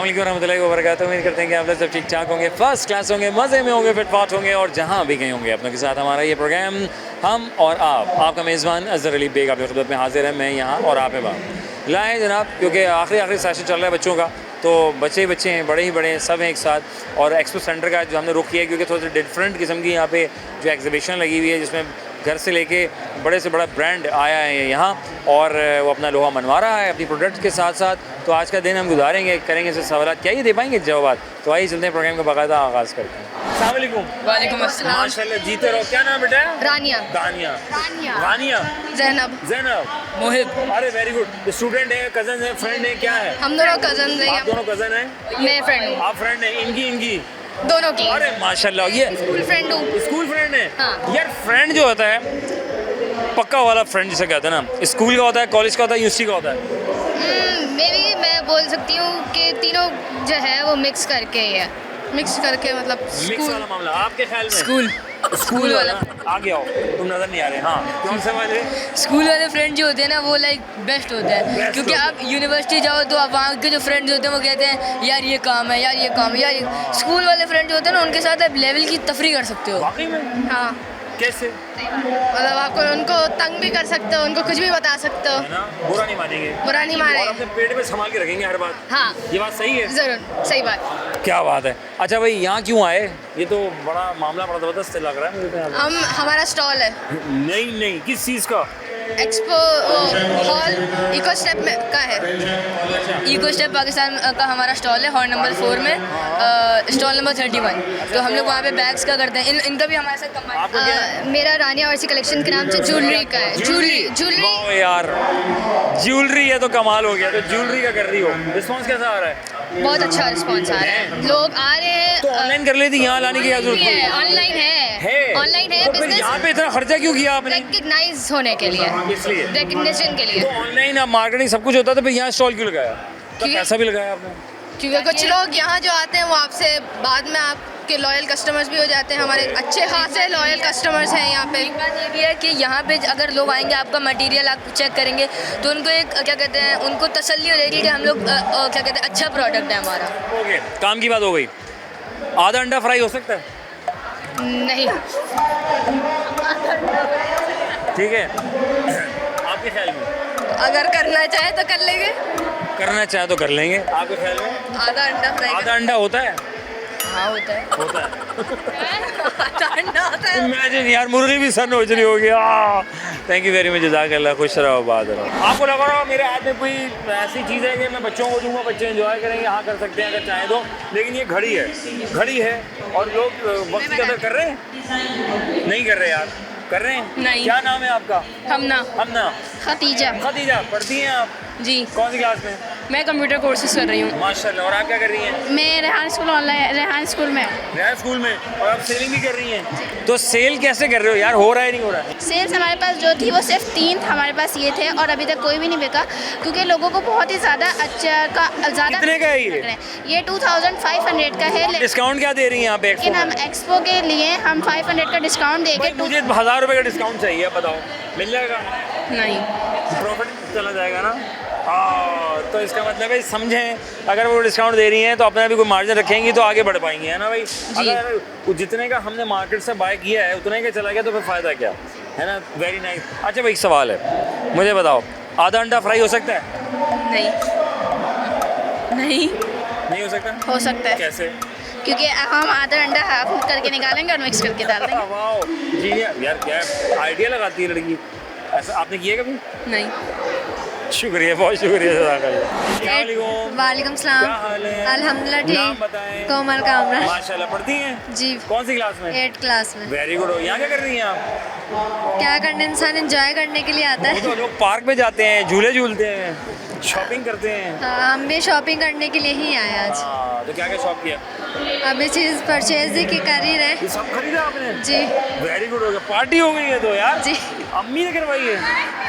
वालेकुम रहमतुल्लाहि व बरकातहू। उम्मीद करते हैं कि आप लोग सब ठीक ठाक होंगे, फर्स्ट क्लास होंगे, मज़े में होंगे, फिटफाट होंगे और जहाँ भी कहीं होंगे अपनों के साथ हमारा ये प्रोग्राम हम और आप, आपका मेज़बान अज़हर अली बेग आपकी खिदमत में हाजिर है। मैं यहाँ और आप हैं वहाँ लाएँ जनाब, क्योंकि आखिरी सेशन चल रहा है बच्चों का, तो बच्चे ही बच्चे हैं, बड़े ही बड़े हैं, सब हैं एक साथ। और एक्सपो सेंटर का जो हमने रुख किया है, क्योंकि थोड़ा सा डिफरेंट किस्म की यहाँ पे जो एग्जीबिशन लगी हुई है, जिसमें घर से लेके बड़े से बड़ा ब्रांड आया है यहाँ और वो अपना लोहा मनवा रहा है अपनी प्रोडक्ट के साथ साथ। तो आज का दिन हम गुजारेंगे, करेंगे इससे सवाल, क्या ये दे पाएंगे जवाब। तो आइए चलते हैं, प्रोग्राम का बाकायदा आगाज़ करते हैं। अस्सलाम वालेकुम। वालेकुम अस्सलाम। माशाल्लाह, जीते रहो। क्या नाम बेटा? रानिया। दानिया, रानिया, ज़ैनब, ज़ैनब, मोहित। अरे वेरी गुड। स्टूडेंट है, कज़न है, फ्रेंड है, क्या है? हम दोनों कजन हैं। आप दोनों कज़न हैं? मैं फ्रेंड हूँ आप फ्रेंड हैं? इनकी दोनों की। अरे माशाल्लाह, ये स्कूल फ्रेंड हूँ। स्कूल फ्रेंड है। हाँ। यार फ्रेंड जो होता है पक्का वाला फ्रेंड जिसे कहते हैं ना, स्कूल का होता है, कॉलेज का होता है, यूनिवर्सिटी का होता है। मे बी मैं बोल सकती हूँ कि तीनों जो है वो मिक्स करके ही है। मिक्स करके मतलब मिक्स वाला मामला आपके ख्याल में? स्कूल वाला। आगे आओ, तुम नजर नहीं आ रहे। हाँ, कौन सा वाले? स्कूल वाले फ्रेंड जो होते हैं ना वो लाइक बेस्ट होते हैं, Best क्योंकि होते आप यूनिवर्सिटी जाओ तो आप वहाँ के जो फ्रेंड्स होते हैं वो कहते हैं यार ये काम है, यार ये काम है, यार ये। स्कूल वाले फ्रेंड जो होते हैं ना उनके साथ आप लेवल की तफरी कर सकते हो। वाकई में? हाँ, कैसे? मतलब आपको उनको तंग भी कर सकते हो, उनको कुछ भी बता सकते हो, है ना, बुरा नहीं मानेंगे, बुरा नहीं और माने। अपने पेट में संभाल के रखेंगे हर बात। हाँ, ये बात सही है? ज़रूर, सही बात। क्या बात है। अच्छा भाई, यहाँ क्यों आए? ये तो बड़ा मामला बड़ा ज़बरदस्त लग रहा है मुझे तो यहाँ पे। हमारा स्टॉल है नहीं, किस चीज़ का? एक्सपो हॉल इको स्टेप में का है। इको स्टेप पाकिस्तान का हमारा स्टॉल है, हॉल नंबर 4 में, स्टॉल नंबर 31। तो हम लोग वहाँ पे बैग्स का करते हैं। इनका भी हमारे साथ कंबाइन। मेरा रानिया आरसी कलेक्शन के नाम से ज्वेलरी का है। ज्वेलरी वाह यार, ज्वेलरी है तो कमाल हो गया। तो ज्वेलरी का कर रही हो, रिस्पॉन्स कैसा आ रहा है? बहुत अच्छा रिस्पांस आ रहा है, लोग आ रहे हैं। तो ऑनलाइन कर लेती, यहाँ लाने की क्या जरूरत है? ऑनलाइन है, ऑनलाइन है। तो फिर यहाँ पे इतना खर्चा क्यों किया आपने? रिकग्नाइज होने के लिए, इसलिए रिकग्निशन के लिए। तो ऑनलाइन अब मार्केटिंग सब कुछ होता है, तो फिर यहाँ स्टॉल क्यों लगाया? तो क्योंकि- पैसा भी लगाया आपने? क्योंकि कुछ लोग यहाँ जो आते हैं वो आपसे बाद में आपके लॉयल कस्टमर्स भी हो जाते हैं। हमारे अच्छे खासे लॉयल कस्टमर्स हैं यहाँ पे। एक बात ये भी है कि यहाँ पे अगर लोग आएंगे, आपका मटेरियल आप चेक करेंगे तो उनको एक क्या कहते हैं, उनको तसल्ली हो जाएगी कि हम लोग क्या कहते हैं अच्छा प्रोडक्ट है हमारा। ओके, काम की बात हो गई। आधा अंडा फ्राई हो सकता है? नहीं, ठीक है, आपके ख्याल में? अगर करना चाहे तो कर लेंगे। करना चाहे तो कर लेंगे। आपके ख्याल में? आधा अंडा फ्राई आधा अंडा होता है? हाँ होता है। होता है। आधा अंडा होता है। इमेजिन यार, मुर्गी भी सर नोच रही होगी। थैंक यू वेरी मच, जज़ाकल्लाह, खुश रहो, बात रहो। आपको लगा रहा मेरे हाथ में कोई ऐसी चीज़ है कि मैं बच्चों को दूंगा, बच्चे एंजॉय करेंगे, हाँ कर सकते हैं अगर चाहें तो। लेकिन ये घड़ी है और लोग वक्त की कदर कर रहे हैं? नहीं कर रहे यार, कर रहे हैं? नहीं। क्या नाम है आपका? हमना। खतीजा। खदीजा, पढ़ती हैं आप? जी, कौन सी क्लास में? मैं कंप्यूटर कोर्सेज कर रही हूँ। माशाल्लाह। और आप क्या कर रही हैं? मैं Rehan school online, Rehan school में। नया स्कूल में। और आप सेलिंग भी कर रही हैं? तो सेल कैसे कर रहे हो यार, हो रहा है नहीं हो रहा है? सेल्स हमारे पास जो थी वो सिर्फ 3 हमारे पास ये थे और अभी तक कोई भी नहीं बिका, क्योंकि लोगों को बहुत ही ज़्यादा ज़्यादा। कितने का है ये 2500 का है, डिस्काउंट क्या दे रही हैं यहाँ पे? लेकिन हम एक्सपो के लिए हम 500 का डिस्काउंट भाई, देके मुझे 1000 रुपये का डिस्काउंट चाहिए, बताओ मिल जाएगा? नहीं, प्रॉफिट चला जाएगा ना। हाँ, तो इसका मतलब है समझें, अगर वो डिस्काउंट दे रही हैं तो अपना भी कोई मार्जिन रखेंगी तो आगे बढ़ पाएंगी, है ना भाई? अगर जितने का हमने मार्केट से बाय किया है उतने का चला गया तो फिर फ़ायदा क्या है ना। Very nice. अच्छा भाई, एक सवाल है, मुझे बताओ, आधा अंडा फ्राई हो सकता है? नहीं हो सकता? हो सकता है, कैसे? क्योंकि हम आधा अंडा हाफ करके निकालेंगे और मिक्स करके डाल देंगे। वाह जी, यार क्या आइडिया लगाती है लड़की। ऐसा आपने किया कभी? नहीं। शुक्रिया, बहुत शुक्रिया, जज़ाकल्लाह। वालेकुम क्या हाल है? अल्हम्दुलिल्लाह नाम बताएं। कोमल कामरा। माशाल्लाह, पढ़ती हैं? जी, कौन सी क्लास में? 8 क्लास में। Very good. यहाँ क्या कर रही हैं आप? क्या करने, इंसान एंजॉय करने के लिए आता वो है। तो लोग पार्क में जाते हैं, झूले झूलते हैं, शॉपिंग करते हैं। हाँ, हम भी शॉपिंग करने के लिए ही आए आज। हाँ, तो क्या क्या शॉप किया? अभी चीज़ परचेज ही कर ही रहे। ये सब खरीदा आपने? जी वेरी गुड, हो गया, पार्टी हो गई है तो यार। जी, अम्मी ने करवाई है?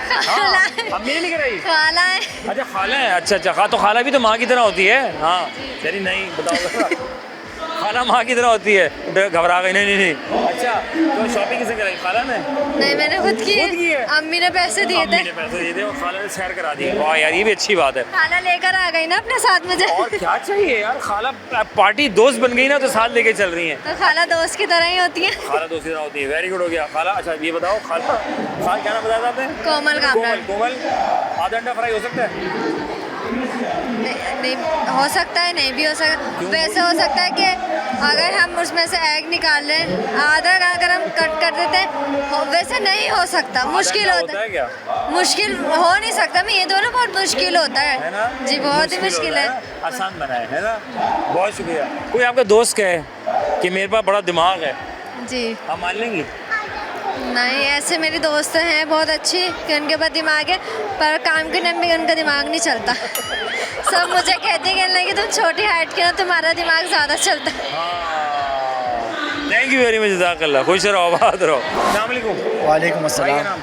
खाला हाँ, है। अम्मी ने नहीं कराई? खाला है। अच्छा, खाला है। अच्छा, हाँ, तो खाला भी तो माँ की तरह होती है। हाँ, तेरी नहीं बताओ। खाला माँ की तरह होती है, घबरा गई, नहीं नहीं नहीं। अच्छा, तो शॉपिंग किसे कराई, खाला ने? नहीं, मैंने खुद की खुद की है? अम्मी ने पैसे दिए थे। अम्मी ने पैसे दिए थे और खाला ने सैर करा दी। वाह यार, ये भी अच्छी बात है। खाना लेकर आ गई ना अपने साथ मुझे। और क्या चाहिए यार, खाला पार्टी दोस्त बन गई ना, तो साथ लेके चल रही हैं। तो खाला दोस्त की तरह ही होती है। खाला दोस्त की तरह होती है, वेरी गुड हो गया खाला। अच्छा ये बताओ, खाला क्या नाम बताया था आपने? कोमल कामरा। कोमल, आधा अंडा फ्राई हो सकता है? नहीं हो सकता है, नहीं भी हो सकता। वैसे हो सकता है कि अगर हम उसमें से एग निकाल लें, आधा अगर हम कट कर देते हैं, वैसे नहीं हो सकता, मुश्किल होता है। क्या मुश्किल हो नहीं सकता, मैं ये दोनों बहुत मुश्किल होता है है ना? जी, बहुत ही मुश्किल है। आसान बनाए है ना, बहुत शुक्रिया। कोई आपका दोस्त कहे कि मेरे पास बड़ा दिमाग है, जी हम मान लेंगे? नहीं, ऐसे मेरी दोस्त हैं बहुत अच्छी कि उनके पास दिमाग है, पर काम के टाइम में उनका दिमाग नहीं चलता। सब मुझे कहते हैं कि तुम छोटी हाइट के ना, तुम्हारा दिमाग ज़्यादा चलता है। थैंक यू वेरी मच, जज़ाकल्लाह, खुश रहो, आबाद रहो। अस्सलाम वालेकुम। वालेकुम भाई का अस्सलाम। नाम?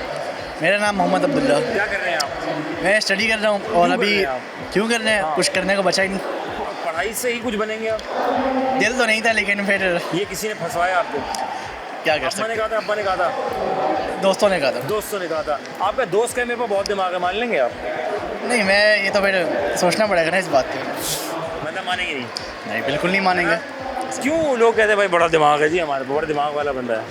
मेरा नाम मोहम्मद अब्दुल्ला। क्या कर रहे हैं आप? मैं स्टडी कर रहा हूँ और अभी कर रहे हैं आप? क्यों कर रहे हैं, कुछ करने को बचा ही नहीं। पढ़ाई से ही कुछ बनेंगे आप? दिल तो नहीं था, लेकिन फिर ये किसी ने फंसवाया आपको? क्या कर अम्मा सकते, ने कहा था, अब्बा ने कहा था, दोस्तों ने कहा था। दोस्तों ने कहा था? आपका दोस्त का मेरे पास बहुत दिमाग है, मान लेंगे आप? नहीं, मैं ये तो फिर सोचना पड़ेगा ना इस बात पे। मतलब मानेंगे नहीं? नहीं, बिल्कुल नहीं मानेंगे। क्यों लोग कहते हैं भाई बड़ा दिमाग है जी, हमारे पास बड़ा दिमाग वाला बंदा है?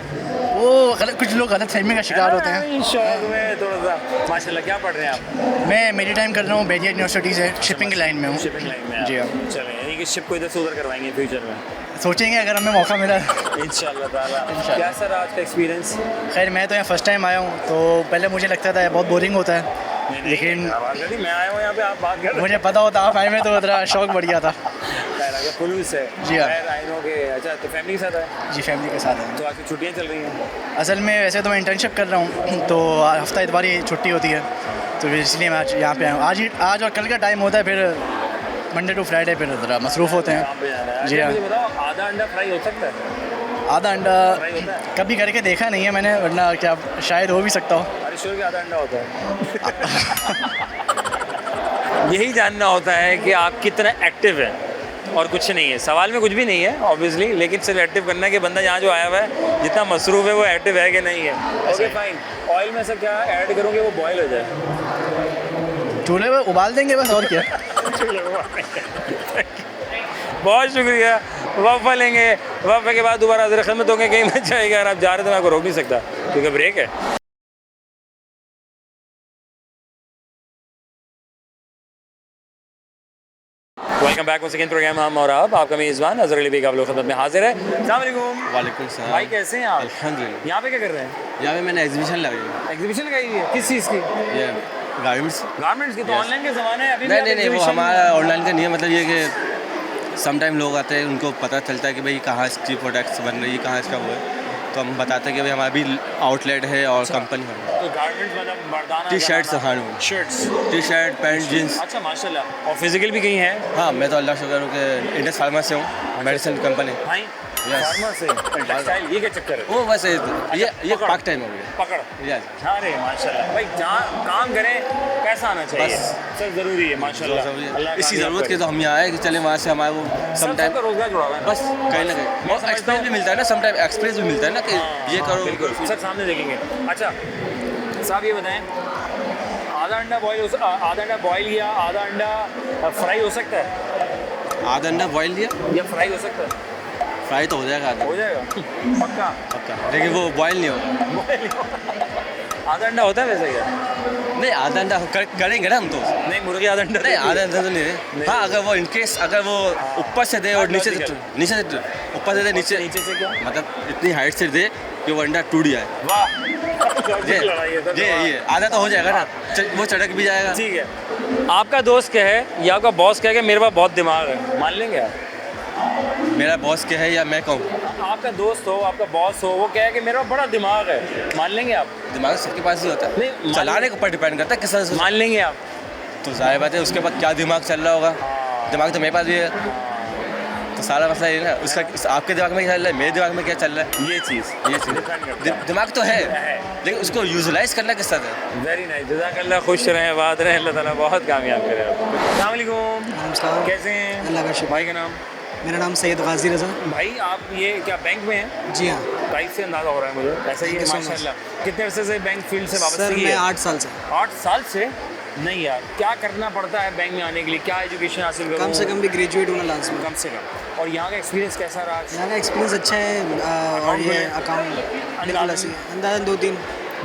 वो कुछ लोग गलत फहमी का शिकार होते हैं। इन शौक में थोड़ा सा। माशाल्लाह, क्या पढ़ रहे हैं आप? मैं मेरी टाइम कर रहा हूँ, बेजिया यूनिवर्सिटी से, शिपिंग की लाइन में हूँ। शिपिंग लाइन में? जी हाँ। चलें, यानी कि शिप को इधर से उधर करवाएंगे फ्यूचर में सोचेंगे अगर हमें मौका मिला। इंशाल्लाह ताला। इंशाल्लाह। क्या सर आज का एक्सपीरियंस? खैर, मैं तो यहाँ फर्स्ट टाइम आया हूँ, तो पहले मुझे लगता था बहुत बोरिंग होता है, लेकिन मैं आया हूँ यहाँ पे, आप बात कर रहे हैं। मुझे पता होता आप आए में तो थोड़ा शौक बढ़ गया था। पुलिस है जी हाँ। आई नो के। अच्छा, तो फैमिली के साथ है? जी, फैमिली के साथ है। तो आपकी छुट्टियाँ चल रही हैं? असल में वैसे तो मैं इंटर्नशिप कर रहा हूँ, तो हफ्ता इतवार ही छुट्टी होती है, तो फिर इसलिए मैं आज यहाँ पे आया हूँ। आज और कल का टाइम होता है, फिर मंडे टू फ्राइडे फिर ज़रा मसरूफ़ होते काम पे जाना है। हैं। जी हाँ। मुझे बताओ, आधा अंडा फ्राई हो सकता है? आधा अंडा फ्राई होता है? कभी करके देखा नहीं है मैंने, वरना क्या शायद हो भी सकता हो। अरे श्योर कि आधा अंडा होता है? यही जानना होता है कि आप कितना एक्टिव हैं, और कुछ नहीं है। सवाल में कुछ भी नहीं है ऑब्वियसली, लेकिन सिर्फ एक्टिव करना है कि बंदा यहाँ जो आया हुआ है जितना मसरूफ़ है वो एक्टिव है कि नहीं है। Okay fine. ऑयल में से क्या ऐड करोगे वो बॉयल हो जाए? चूल्हे में उबाल देंगे बस, और क्या। बहुत शुक्रिया। वफ़ा लेंगे, वफ़े के बाद दोबारा हाज़िर खिदमत होंगे। कहीं मत जाएगा, अगर आप जा रहे तो मैं आपको रोक नहीं सकता क्योंकि ब्रेक है। Welcome back to second program. हम और आपका मेज़बान अज़हर अली बेग आप लोग खिदमत में हाजिर है। अस्सलाम वालेकुम। वालेकुम सलाम। भाई कैसे हैं आप? अल्हम्दुलिल्लाह। यहाँ पे क्या कर रहे हैं? यहाँ पे मैंने एग्जीबिशन लगाई है, एग्जीबिशन लगाई हुई है, किस चीज़ की? ये गारमेंट्स। गारमेंट्स की? तो ऑनलाइन के ज़माना है, अभी भी नहीं आप नहीं नहीं, वो exhibition- हमारा ऑनलाइन का नहीं है। मतलब ये कि समटाइम लोग आते हैं, उनको पता चलता है कि भाई कहाँ इसकी प्रोडक्ट्स बन रही है, कहाँ इसका वो है, तो हम बताते हैं कि भाई हमारा भी आउटलेट है और कंपनी है। तो गारमेंट्स मतलब मर्दाना टी शर्ट्स, हाँ shirts, T shirt, pant, jeans. अच्छा माशाल्लाह। और फिजिकल भी कहीं है? हाँ, मैं तो अल्लाह शुक्र हूँ कि इंडस फार्मा से हूँ, मेडिसिन कंपनी। भाई फार्मा से टेक्सटाइल, ये क्या चक्कर है? वो बस ये पकड़। पार्ट टाइम हो गया। पकड़। यस, अरे माशाल्लाह भाई, जहाँ काम करें पैसा आना चाहिए, बस। सर ज़रूरी है माशाल्लाह। अल्लाह इसी कामयाब ज़रूरत के करे। तो हम यहाँ आए कि चले वहाँ से हमारा वो समटाइम सबका रोजगार जुड़ा हुआ है ना? बस कहीं ना कहीं और एक्सपीरियंस भी मिलता है ना, समटाइम एक्सपीरियंस भी मिलता है ना कि ये करो। बिल्कुल सर, सामने देखेंगे। अच्छा साहब ये बताएं, आधा अंडा बॉयल या आधा अंडा फ्राई हो सकता है? आधा अंडा बॉयल दिया या फ्राई हो सकता है? फ्राई तो हो जाएगा आधा, हो जाएगा पक्का? पक्का, लेकिन वो बॉयल नहीं होगा। आधा अंडा होता है वैसे क्या? नहीं, आधा अंडा करेंगे ना हम तो। नहीं, मुर्गी आधा अंडा नहीं, आधा अंडा तो नहीं है। हाँ, अगर वो इनकेस अगर वो ऊपर से दे और नीचे से ऊपर से दे नीचे से क्या मतलब इतनी हाइट से दे कि वो अंडा टूट जाए, वाह ये आधा तो हो जाएगा ना, वो चढ़क भी जाएगा। ठीक है। आपका दोस्त क्या है या आपका बॉस क्या है कि मेरे पास बहुत दिमाग है, मान लेंगे आप? मेरा बॉस क्या है या मैं कहूँ? आपका दोस्त हो, आपका बॉस हो, वो क्या है कि मेरा बड़ा दिमाग है, मान लेंगे आप? दिमाग सबके पास ही होता है, नहीं, चलाने के ऊपर डिपेंड करता है किस तरह से। मान लेंगे आप? तो जाहिर बात है उसके पास क्या दिमाग चल रहा होगा। दिमाग तो मेरे पास भी है, तो सारा मसला ये ना, उसका आपके दिमाग में क्या चल रहा है, मेरे दिमाग में क्या चल रहा है, ये चीज़ दिमाग तो है, लेकिन उसको यूटिलाइज करना किस तरह है। वेरी नाइस, जज़ाकल्लाह, खुश रहें, आबाद रहें, अल्लाह ताला बहुत कामयाब करे आपको। अस्सलाम वालेकुम। कैसे हैं? अल्लाह का शुक्र। भाई का नाम? मेरा नाम सैयद गाजी रज़ा। भाई आप ये क्या बैंक में हैं? जी हाँ प्राइस से अंदाज़ा हो रहा है मुझे, ऐसा ही है Thank you so much. माशाल्लाह। कितने अरसे से बैंक फील्ड से सर वाबस्तगी मैं है? 8 साल से 8 साल से? नहीं यार, क्या करना पड़ता है बैंक में आने के लिए, क्या एजुकेशन हासिल करूँ? कम से कम भी ग्रेजुएट होना लाजमी। कम से कम। और यहाँ का एक्सपीरियंस कैसा रहा? यहाँ का एक्सपीरियंस अच्छा है और ये अकाउंट बिल्कुल ऐसे अंदाज़न 2-3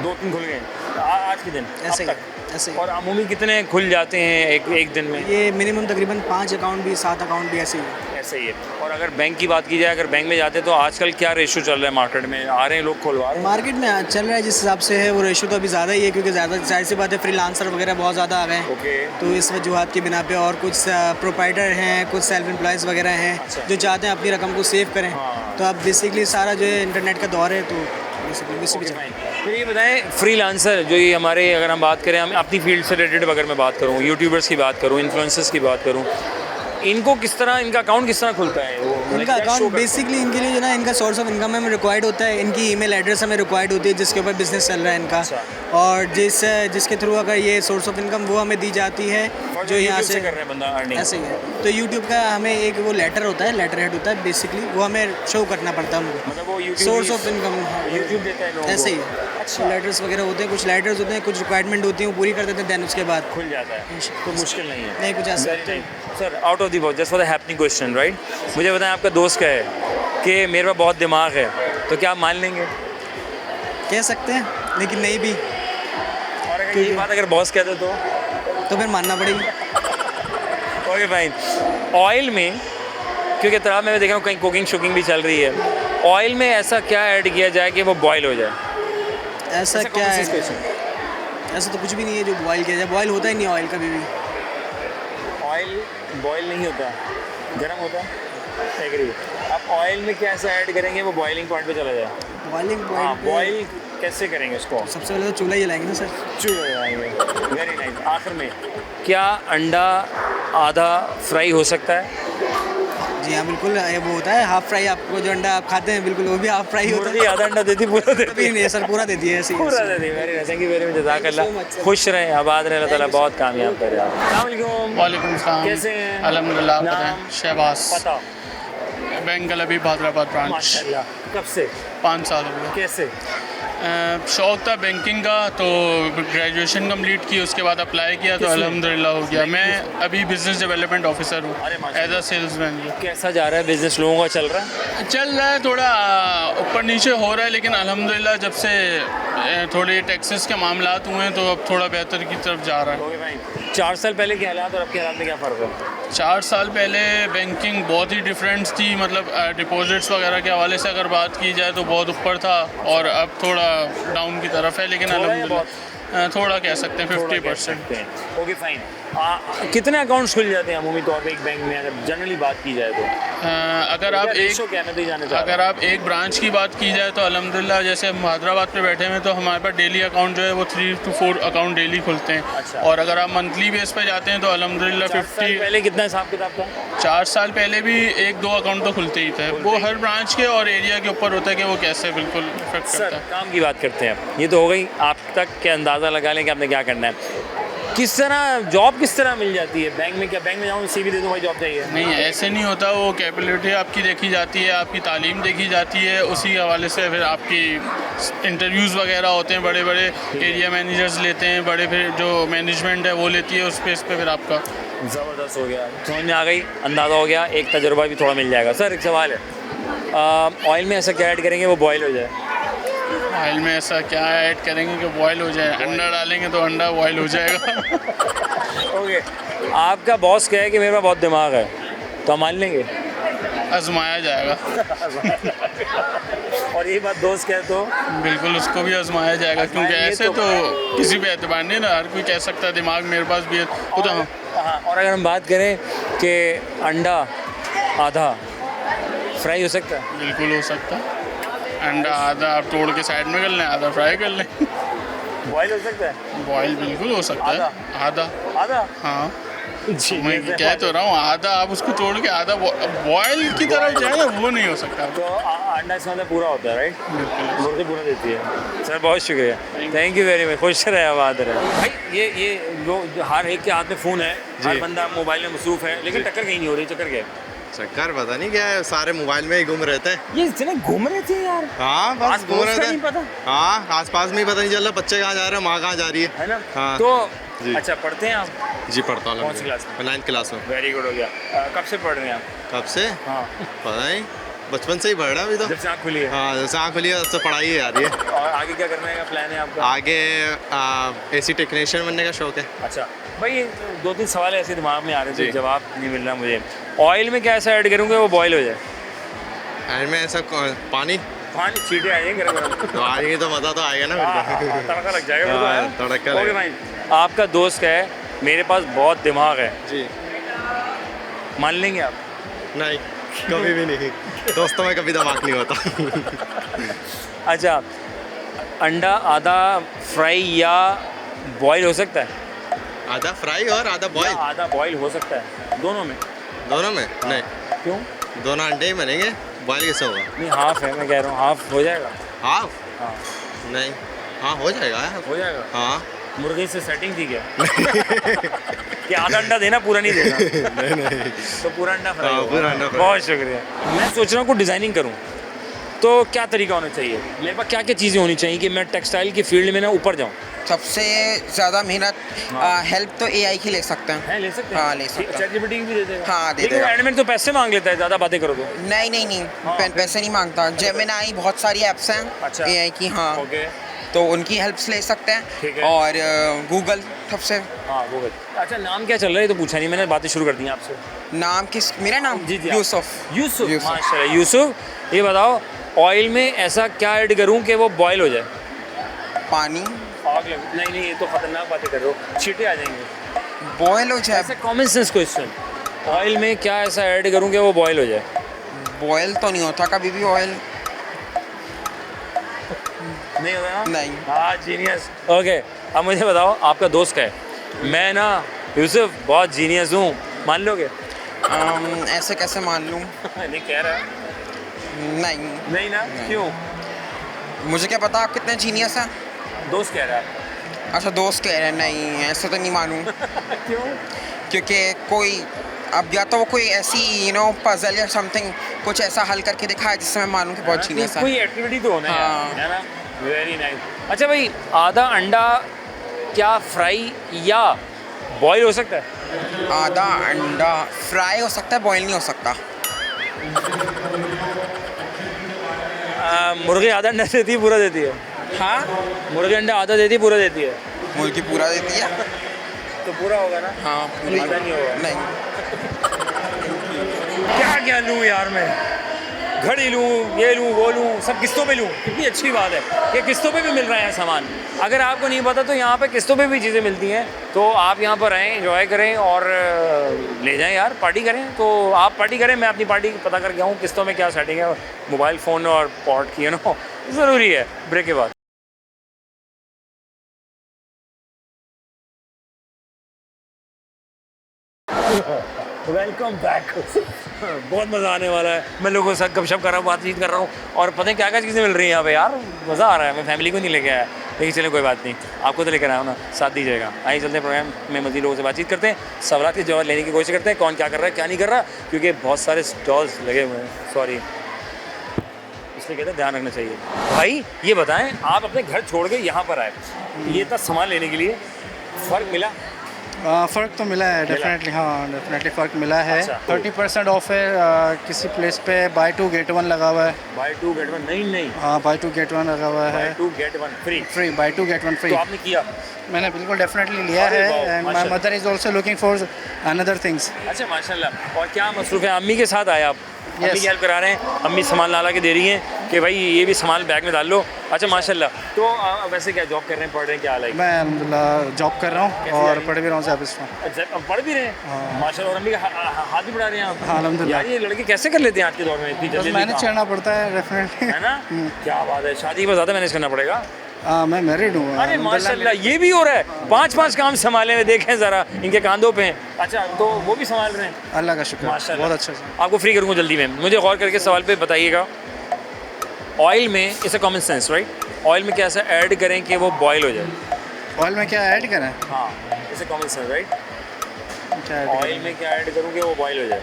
2-3 खुल गए आज के दिन? ऐसे अब ही तक? ऐसे ही। और अमूमी कितने खुल जाते हैं एक दिन में? ये मिनिमम तकरीबन 5 अकाउंट भी 7 अकाउंट भी ऐसे ही है। ऐसे ही है। और अगर बैंक की बात की जाए, अगर बैंक में जाते हैं तो आजकल क्या रेशो चल रहा है मार्केट में? आ रहे हैं लोग खुलवा रहे हैं? मार्केट में चल रहा है जिस हिसाब से है वो रेशो तो अभी ज़्यादा ही है क्योंकि ज़्यादा जाहिर सी बात है फ्रीलांसर वगैरह बहुत ज़्यादा आ गए हैं। ओके। तो इस वजूहत की बिना पे और कुछ प्रोपाइटर हैं, कुछ सेल्फ एम्प्लॉयज़ वगैरह हैं अच्छा। जो चाहते हैं अपनी रकम को सेव करें। हाँ। तो अब बेसिकली सारा जो है इंटरनेट का दौर है तो बेसिकली तो ये बताएं, फ्रीलांसर जो ये हमारे, अगर हम बात करें, हम अपनी फील्ड से रिलेटेड अगर मैं बात करूँ, यूट्यूबर्स की बात करूँ, इन्फ्लुएंसर्स की बात करूँ, इनको किस तरह, इनका अकाउंट किस तरह खुलता है? वो इनका अकाउंट बेसिकली इनके लिए जो ना इनका सोर्स ऑफ इनकम हमें रिक्वायर्ड होता है, इनकी ईमेल एड्रेस हमें रिक्वायर्ड होती है जिसके ऊपर बिजनेस चल रहा है इनका। और जिसके थ्रू अगर ये सोर्स ऑफ इनकम वो हमें दी जाती है जो यहाँ से कर रहे हैं बंदा अर्निंग। ऐसे ही है। तो यूट्यूब का हमें एक वो लेटर होता है, लेटर हेड होता है बेसिकली, वो हमें शो करना पड़ता है उनको, मतलब वो YouTube source of income YouTube देता है लोगों को। ऐसे ही है। अच्छा लेटर्स वगैरह होते हैं, कुछ लेटर्स होते हैं, कुछ रिक्वायरमेंट होती हैं वो पूरी कर देते हैं, देन उसके बाद खुल जाता है। तो मुश्किल नहीं है। नहीं कुछ ऐसा। Sir out of the box, just for the happening question, right? मुझे बताएं, आपका दोस्त का है कि मेरे पास बहुत दिमाग है, तो क्या आप मान लेंगे? कह सकते हैं लेकिन नहीं भी। और अगर यही बात अगर बॉस कहते तो फिर मानना पड़ेगी। Okay fine. ऑयल में, क्योंकि तरह मैं देख रहा हूँ कहीं कुकिंग शुकिंग भी चल रही है, ऑयल में ऐसा क्या ऐड किया जाए कि वो बॉयल हो जाए? ऐसा क्या है? ऐसा तो कुछ भी नहीं है जो बॉयल किया जाए, बॉयल होता ही नहीं ऑयल कभी भी। ऑयल बॉयल नहीं होता, गर्म होता है। एग्री। आप ऑयल में क्या ऐसा ऐड करेंगे वो बॉइलिंग पॉइंट पे चला जाए? हाँ, बॉयल कैसे करेंगे उसको? सबसे पहले तो चूल्हा जलाएंगे ना सर। चूल्हा जलाएंगे, वेरी नाइस। आखिर में क्या अंडा आधा फ्राई हो सकता है? जी हाँ बिल्कुल, ये वो होता है हाफ फ्राई। आपको जो अंडा आप खाते हैं बिल्कुल वो भी हाफ फ्राई होता है। आधा अंडा देती, पूरा देती? कभी नहीं सर, पूरा देती है ऐसे ही। पूरा देती। Very nice, thank you very much, जज़ाकल्लाह। खुश रहें, आबाद रहें, अल्लाह ताला बहुत कामयाब करे आप। अस्सलाम वालेकुम। वालेकुम सलाम। कैसे हैं? अल्हम्दुलिल्लाह। आप नाम? बताएं? शहबाज। पता? बेंगल अभी हैदराबाद ब्रांच। माशाल्लाह। कब से? 5 साल हो गए। कैसे? शौक था बैंकिंग का, तो ग्रेजुएशन कंप्लीट की, उसके बाद अप्लाई किया तो अल्हम्दुलिल्लाह हो गया। मैं अभी बिज़नेस डेवलपमेंट ऑफिसर हूँ एज अ सेल्समैन। कैसा जा रहा है बिजनेस, लोगों का चल रहा है? चल रहा है, थोड़ा ऊपर नीचे हो रहा है, लेकिन अल्हम्दुलिल्लाह जब से थोड़े टैक्सेस के मामलात हुए हैं तो अब थोड़ा बेहतर की तरफ जा रहा है। ओके भाई, 4 साल पहले के हालात और अब के हालात में क्या फ़र्क है? 4 साल पहले बैंकिंग बहुत ही डिफरेंस थी, मतलब डिपॉजिट्स वगैरह के हवाले से अगर बात की जाए तो बहुत ऊपर था और अब थोड़ा डाउन की तरफ है, लेकिन अल्हम्दुलिल्लाह थोड़ा कह सकते हैं 50%। Okay fine. कितने अकाउंट्स खुल जाते हैं अमूमी तौर पे एक बैंक में, अगर जनरली बात की जाए तो? अगर आप एक ब्रांच की बात की जाए तो अल्हम्दुलिल्लाह जैसे हम हैदराबाद पे बैठे हैं तो हमारे पास डेली अकाउंट जो है वो 3 to 4 अकाउंट डेली खुलते हैं। अच्छा। और अगर आप मंथली बेस पे जाते हैं तो अल्हम्दुलिल्लाह 50। पहले कितना हिसाब किताब था? 4 साल पहले भी 1-2 अकाउंट तो खुलते ही थे। वो हर ब्रांच के और एरिया के ऊपर होता है कि वो कैसे बिल्कुल इफेक्ट करता सर है। काम की बात करते हैं, ये तो हो गई, आप तक के अंदाज़ा लगा लें कि आपने क्या करना है। किस तरह जॉब किस तरह मिल जाती है बैंक में? क्या बैंक में जाऊँ CV दे दूँ भाई जॉब चाहिए? नहीं, ऐसे नहीं होता। वो कैपेबिलिटी आपकी देखी जाती है, आपकी तालीम देखी जाती है, उसी हवाले से फिर आपकी इंटरव्यूज़ वगैरह होते हैं, बड़े बड़े एरिया मैनेजर्स लेते हैं, बड़े फिर जो मैनेजमेंट है वो लेती है, उस बेस पे फिर आपका। ज़बरदस्त हो गया, समझ में आ गई, अंदाज़ा हो गया, एक तजुर्बा भी थोड़ा मिल जाएगा। सर एक सवाल है, ऑयल में ऐसा क्या ऐड करेंगे वो बॉयल हो जाए? ऑयल में ऐसा क्या ऐड करेंगे कि बॉयल हो जाए? अंडा डालेंगे तो अंडा बॉयल हो जाएगा। ओके, आपका बॉस कहे कि मेरे पास बहुत दिमाग है, तो हम मान लेंगे? आजमाया जाएगा। और ये बात दोस्त कहे तो? बिल्कुल उसको भी आजमाया जाएगा, क्योंकि ऐसे तो किसी पे एतबार नहीं ना, हर कोई कह सकता है दिमाग मेरे पास भी है वो तो। हाँ, और अगर हम बात करें कि अंडा आधा फ्राई हो सकता है? बिल्कुल हो सकता है। अंडा आधा आप तोड़ के साइड में कर लें, आधा फ्राई कर लें। बॉयल हो सकता है? बॉयल बिल्कुल हो सकता है। आधा आधा? हाँ मैं कह तो रहा हूँ, आधा आप उसको तोड़ के आधा बॉयल की तरफ जाए वो नहीं हो सकता। तो अंडा इसमें अंदर पूरा होता है, राइट? मुर्गी पूरा देती है। सर बहुत शुक्रिया, थैंक यू वेरी मच, खुश रहे, आबाद रहे। भाई ये लोग हर एक के हाथ में फ़ोन है, हर बंदा मोबाइल में मसरूफ़ है, लेकिन टक्कर कहीं नहीं हो रही। चक्कर क्या है? चक्कर पता नहीं क्या है, सारे मोबाइल में ही घूम रहते हैं। ये इतने घूम रहे थे यार। हाँ बस घूम रहे थे। नहीं पता। हाँ आसपास में ही पता नहीं चल रहा बच्चे कहाँ जा रहे हैं, माँ कहाँ जा रही है ना। हाँ। तो जी। अच्छा पढ़ते हैं आप? जी पढ़ता हूँ। कौन सी क्लास में? 9th क्लास में। वेरी गुड हो गया। कब से पढ़ रहे हैं आप? कब से? हाँ पता नहीं, बचपन से ही पढ़ रहा है अभी तो। जब से आँख खुली है। हाँ जब से आँख खुली है तब से पढ़ाई है यार ये। और आगे क्या करने का प्लान है आपका? आगे AC टेक्नीशियन बनने का शौक है। अच्छा भाई 2-3 सवाल ऐसे दिमाग में आ रहे थे, जी। जवाब नहीं मिल रहा मुझे। ऑयल में क्या ऐसा ऐड करूँगा वो बॉयल हो जाए? एंड में ऐसा पानी पानी छींटे आ जाएंगे गरम गरम। तो आएंगे तो मज़ा तो आएगा ना फिर तो। तड़का लग जाएगा फिर तो, हाँ, है? तड़का ओके लगेगा। भाई, आपका दोस्त का है, मेरे पास बहुत दिमाग है, जी मान लेंगे आप? नहीं कभी भी नहीं, दोस्तों में कभी दिमाग नहीं होता। अच्छा, अंडा आधा फ्राई या बॉयल हो सकता है? आधा फ्राई और आधा या बॉयल आधा बॉयल हो सकता है, दोनों में? दोनों में? नहीं, क्यों? दोनों अंडे ही बनेंगे, बॉयल कैसे होगा? नहीं हाफ है, मैं कह रहा हूँ हाफ हो जाएगा। हाफ? हाँ नहीं, हाँ हो जाएगा यार। हो जाएगा। हाँ मुर्गी से सेटिंग थी क्या? कि आधा अंडा देना पूरा नहीं देना? नहीं नहीं तो पूरा अंडा फ्राई हाँ, होगा। पूरा अंडा फ्राई। बहुत शुक्रिया। मैं सोच रहा हूँ कुछ डिज़ाइनिंग करूँ, तो क्या तरीका होना चाहिए? मेरे पास क्या क्या चीज़ें होनी चाहिए कि मैं टेक्सटाइल की फील्ड में ना ऊपर जाऊँ? सबसे ज़्यादा मेहनत हेल्प तो AI की ले सकते हैं। ले सकते हैं? हाँ ले सकते हैं। ChatGPT की भी दे देगा? हाँ, दे लेकिन देगा। एंड में तो पैसे मांग लेता है, ज़्यादा बातें करो तो। नहीं नहीं नहीं पैसे नहीं मांगता। जेमिनाई बहुत सारी ऐप्स हैं अच्छा। AI की। हाँ ओके तो उनकी हेल्प्स ले सकते ठीक हैं। है। और गूगल सबसे। हाँ गूगल। अच्छा नाम क्या चल रहा है, ये तो पूछा नहीं मैंने, बातें शुरू कर दी हैं आपसे। नाम किस? मेरा नाम जी, आप। यूसुफ। यूसुफ यूसुफ। माशाल्लाह। यूसुफ ये बताओ, ऑयल में ऐसा क्या ऐड करूँ कि वो बॉयल हो जाए? पानी आग लग, नहीं ये तो खतरनाक बातें कर रहे हो, छींटे आ जाएंगे। बॉयल हो जाए। ऐसा कॉमन सेंस क्वेश्चन, ऑयल में क्या ऐसा ऐड करूँ कि वो बॉयल हो जाए? बॉयल तो नहीं होता कभी भी ऑयल। नहीं होता ना? नहीं। हाँ जीनियस। ओके अब मुझे बताओ, आपका दोस्त का है, मैं ना यूसुफ बहुत जीनियस हूँ, मान लोगे? ऐसे कैसे मान लूँ? नहीं कह रहा है। नहीं नहीं ना? क्यों? मुझे क्या पता आप कितने जीनियस हैं। दोस्त कह रहा है। अच्छा दोस्त कह रहे हैं, नहीं ऐसे तो नहीं मानूँ। क्यों? क्योंकि कोई अब या तो वो कोई ऐसी पजल या समथिंग कुछ ऐसा हल करके दिखाए जिससे मैं मानूँ कि बहुत जीनियस है। कोई एक्टिविटी तो होना हाँ। है ना? Very nice. अच्छा भाई, आधा अंडा क्या फ्राई या बॉयल हो सकता है? आधा अंडा फ्राई हो सकता है, बॉयल नहीं हो सकता। मुर्गी आधा अंडा देती है पूरा देती है? हाँ मुर्गी अंडा आधा देती है पूरा देती है? मुर्गी पूरा देती है। तो पूरा होगा ना? हाँ पूरी। आधा नहीं होगा? नहीं। क्या क्या लूँ यार मैं, घड़ी लूँ, ये लूँ, वो लूँ, सब किस्तों पे लूँ। कितनी अच्छी बात है कि किस्तों पे भी मिल रहा है सामान। अगर आपको नहीं पता तो यहाँ पे किस्तों पे भी चीज़ें मिलती हैं, तो आप यहाँ पर आएँ, एंजॉय करें और ले जाएं यार, पार्टी करें। तो आप पार्टी करें, मैं अपनी पार्टी पता करके आऊँ किस्तों में क्या सेटिंग है, मोबाइल फ़ोन और पॉट की ज़रूरी है। ब्रेक के बाद वेलकम बैक। बहुत मज़ा आने वाला है, मैं लोगों के साथ गपशप कर रहा हूँ, बातचीत कर रहा हूँ, और पता है क्या क्या चीज़ें मिल रही हैं यहाँ पे यार, मज़ा आ रहा है। मैं फैमिली को नहीं लेके आया, लेकिन चलिए कोई बात नहीं, आपको तो लेकर आया हूँ ना, साथ दीजिएगा। आइए चलते हैं प्रोग्राम में, मज़ीद लोगों से बातचीत करते हैं, सवाल के जवाब लेने की कोशिश करते हैं, कौन क्या कर रहा है क्या नहीं कर रहा, क्योंकि बहुत सारे स्टॉल्स लगे हुए हैं। सॉरी, इसलिए कहते हैं ध्यान रखना चाहिए। भाई ये बताएं, आप अपने घर छोड़ के यहाँ पर आए, ये इतना सामान लेने के लिए, फ़र्क मिला? फ़र्क तो मिला है डेफिनेटली। हाँ डेफिनेटली फ़र्क मिला है। अच्छा। 30% ऑफ है। किसी प्लेस पे बाय 2 गेट 1 लगा हुआ है। Buy 2 get 1? नहीं हाँ बाय 2 गेट 1 लगा हुआ है। Buy 2 get 1 free? Free, buy 2 get 1 free. तो आपने किया? मैंने बिल्कुल डेफिनेटली लिया अरे है। वाह, एंड माय माशाल्लाह। Mother is also looking for another things. अच्छा माशाल्लाह। और क्या मसरूफ़ है? अम्मी के साथ आए आप? अम्मी Yes. की हेल्प करा रहे हैं, अम्मी सामान ला के दे रही हैं कि भाई ये भी सामान बैग में डाल लो। अच्छा माशाल्लाह। तो वैसे क्या जॉब कर रहे हैं, पढ़ रहे हैं, क्या हाल है? मैं अल्हम्दुलिल्लाह जॉब कर रहा हूँ और पढ़ भी रहा हूँ ज़ाबिस में। अच्छा, अब पढ़ भी रहे हैं माशाल्लाह, और अम्मी का हाथ भी बढ़ा रहे हैं आप? हाँ अल्हम्दुलिल्लाह। यार ये लड़के कैसे कर लेते हैं आज के दौर में इतनी बस जल्दी? मैनेज करना पड़ता है डेफिनेटली। है ना? क्या बात है, शादी पर ज़्यादा मैनेज करना पड़ेगा। मैं मैरिड हूँ। अरे माशाल्लाह, ये भी हो रहा है, 5-5 काम संभाले हुए, देखें ज़रा इनके कांधों पे हैं। अच्छा तो वो भी संभाल रहे हैं? अल्लाह का शुक्र, माशाल्लाह। बहुत अच्छा से। आपको फ्री करूँगा जल्दी में, मुझे गौर करके सवाल पे बताइएगा। ऑयल में it's a common sense right, oil में क्या ऐसा ऐड करें कि वो बॉयल हो जाए? ऑयल में क्या ऐड करें? हाँ it's a common sense right, क्या ऐड ऑयल में क्या ऐड करूँ कि वो बॉयल हो जाए?